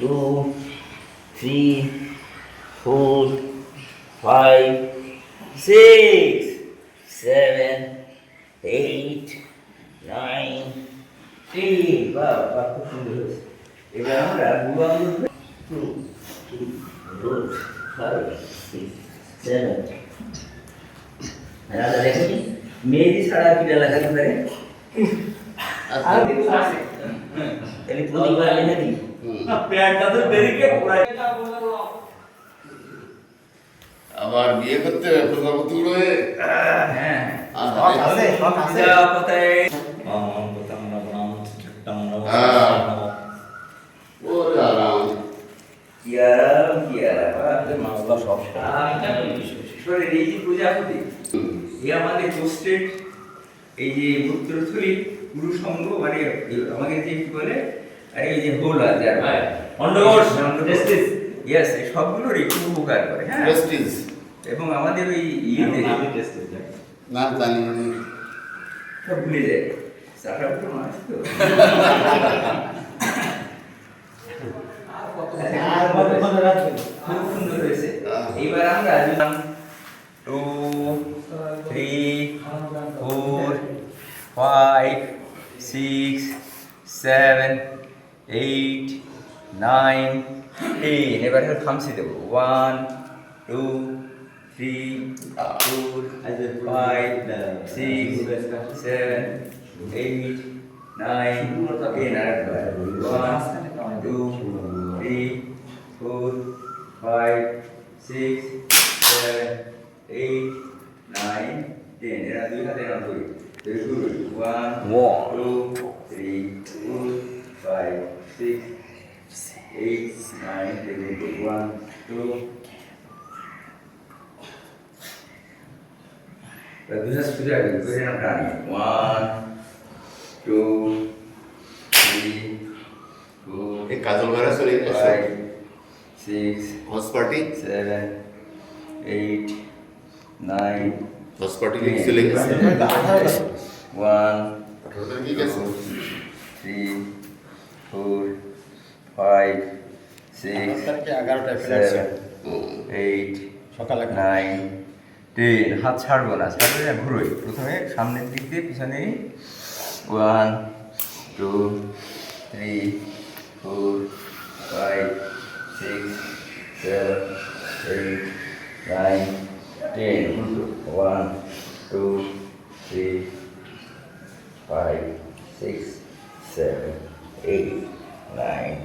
2, 3, 4, 5, 6, 7, 8, 9, 10. বাহ, খুব সুন্দর হয়েছে। এবার আমরা বুড়ো আঙুল 2, 4, 5, 6, 7. রাজা দেখি মেয়েদি ছাড়া কি লেখাতে পারে? তাহলে প্রতিবার লেখা দিই। আবার বিয়ে করতে প্রজাপতি উড়ে ওরে আরাম প্রজাপতি আমাদের পোস্টেড এই যে মূত্রথলি পুরুষ অঙ্গ মানে আমাকে যে কি বলে আরে এই যে হোল আছে আর অন্ডকোষ ইয়েস এই সবগুলোর একটু উপকার করে হ্যাঁ প্রেস্টিজ এবং আমাদের ওই ইয়েতে না জানি সব ভুলে যায় সারা পুরো মানুষ তো খুব সুন্দর হয়েছে এইবার আমরা 2 3 4 5 6 7 8 9 10 এবার খামসি দেবো 1 2 3 4 5 6 7 8 9 10 আর 1 2 3 4 5 6 7 8 9 10 এরা দুই হাতে না ধরি 1 2 3 4 5 6 8 9 1 2 দুই হাত সুজা করে না টানি 1 2 3 4 এই কাজল ভাড়া চলে গেছে 6 হাউস পার্টি 7 8 9 হাউস পার্টি চলে গেছে 1 18 তারিখে গেছে 3 4 5 6 7 8 সকালে 9 10 হাত ছাড়বো না ছাড়বে না ঘুরোই প্রথমে সামনের দিক দিয়ে পিছনে 1 2 3 4 5 6 7 8 9 10 1 2 3 5 6 7 8 9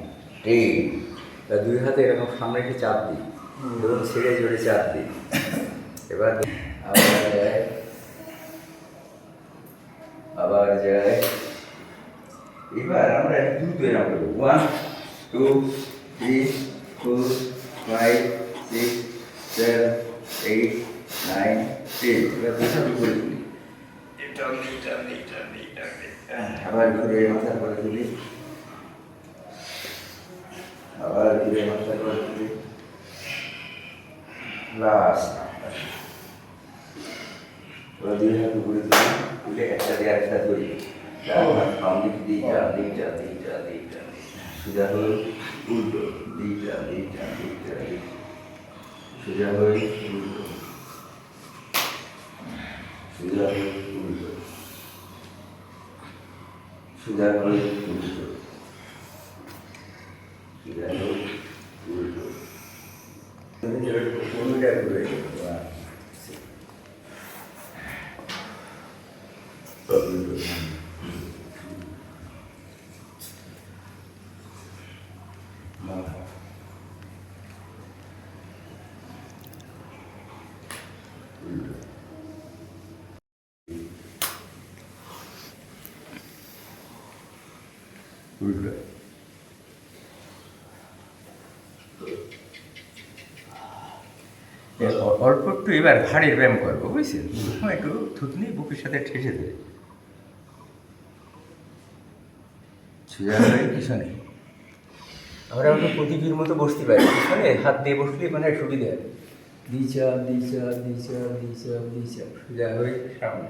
10 দুই হাতে এরকম সামনে একটু চাপ দিই ধরুন ছেড়ে জোরে চাপ দিই এবার আবার যায় এবার আমরা দ্রুত এরকম করবো 1 2 3 4 5 6 7 8 9 10 এবার দুই হাতে করে তুলি আবার ঘুরে মাথা করে তুলি আবার ঘুরে মাথা করে তুলি লাস্ট ওরা দুই হাত উপরে তুলি তুলে একটা দিয়ে আরেকটা ধরি বাম দিক দিকটা সোজা হয়ে উল্টো দিকটা সোজা হয়ে উল্টো সোজা হয়ে উল্টো সোজা হয়ে উল্টো সোজা হয়ে উল্টো কোনোটা ঘুরে উল্টো অল্প একটু এবার ঘাড়ের ব্যায়াম করবো বুঝছেন একটু থুতনি বুকের সাথে ঠেসে দেবে পিছনে আমরা একটু প্রদীপের মতো বসতে পারি পিছনে হাত দিয়ে বসলে মানে সুবিধা হবে দিচা সোজা হয়ে সামনে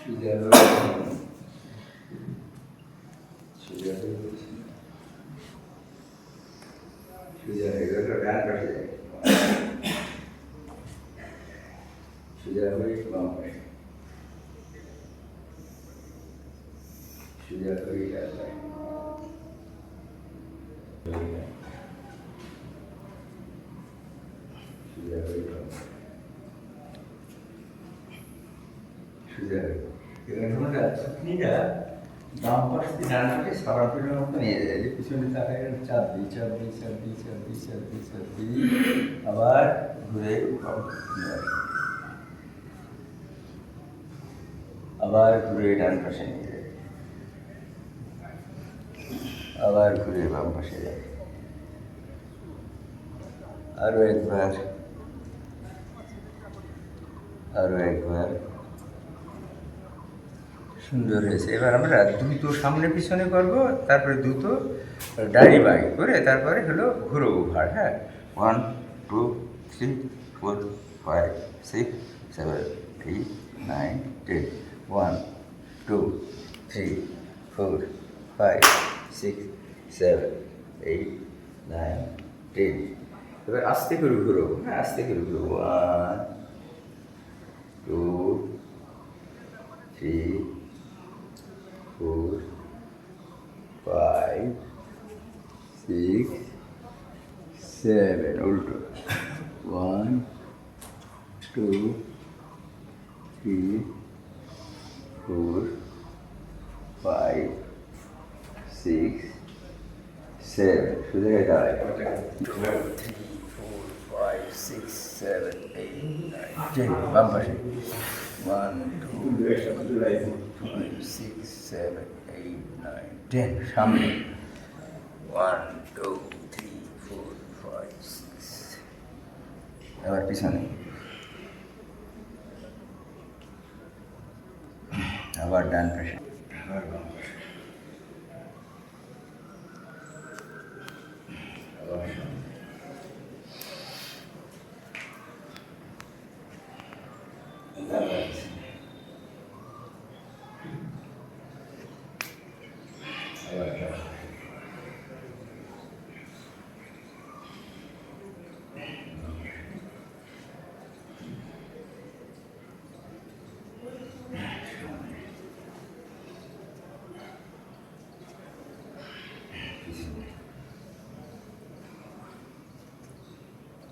সোজা হয়ে সোজা হয়ে বসি। সোজা হয়ে গেল, ডান পাশে যাই। সোজা হয়ে বাম পাশে। সোজা হয়ে ডান পাশে। সোজা হয়ে বাম পাশে। সোজা হয়ে। এবার আমরা চাটনিটা বাম পাশ থেকে ডান পাশে সাবান পেটের মতো নিয়ে যায়, যে পিছনে তাকায় চাপ দিই, চাপ দিই, চাপ দিই, চাপ দিই, চাপ দিই, চাপ দিই, আবার ঘুরে আবার ঘুরে ডান পাশে নিয়ে যায়, আবার ঘুরে বাম পাশে যায়, আরো একবার, আরো একবার। সুন্দর হয়েছে। এবার আমরা দ্রুত সামনে পিছনে করবো, তারপরে দ্রুত ডাড়ি বাই করে তারপরে হলো ঘুরবো ঘাড়। হ্যাঁ, 1 2 3 4 5 6 7 8 9 10 1 2 3 4 5 6 7 8 9 10। এবার আস্তে করে ঘুরবো। হ্যাঁ, আস্তে করে ঘুরবো। 1 2 3 4 5 6 7 উল্টো 1 2 3 4 5 6 7 সোজা হয়ে দাঁড়ায় 2 3 4 5 6 7 8 9 10 বাম পাশে 1 2 5 6 7 8 9 10 সামনে 1 2 3 4 5 6 আবার পিছনে আবার ডান পাশে আবার বাম পাশে আবার সামনে আবার পিছনে আবার ডান পাশে।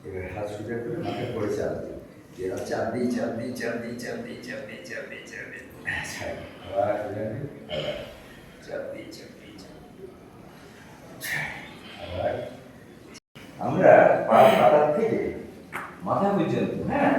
এবার হাত সোজা করে মাথা করে চাপ দিই, এবার চাপ দিই, চাপ দিই, চাপ দিই, চাপ দিই, চাপ দিই, চাপ দিই, চাপ দিই, আচ্ছা আবার সোজা করে আবার চাপ দিই, চাপ দিই, চাপ দিই, আবার আমরা পা পাতার থেকে মাথা পর্যন্ত, হ্যাঁ,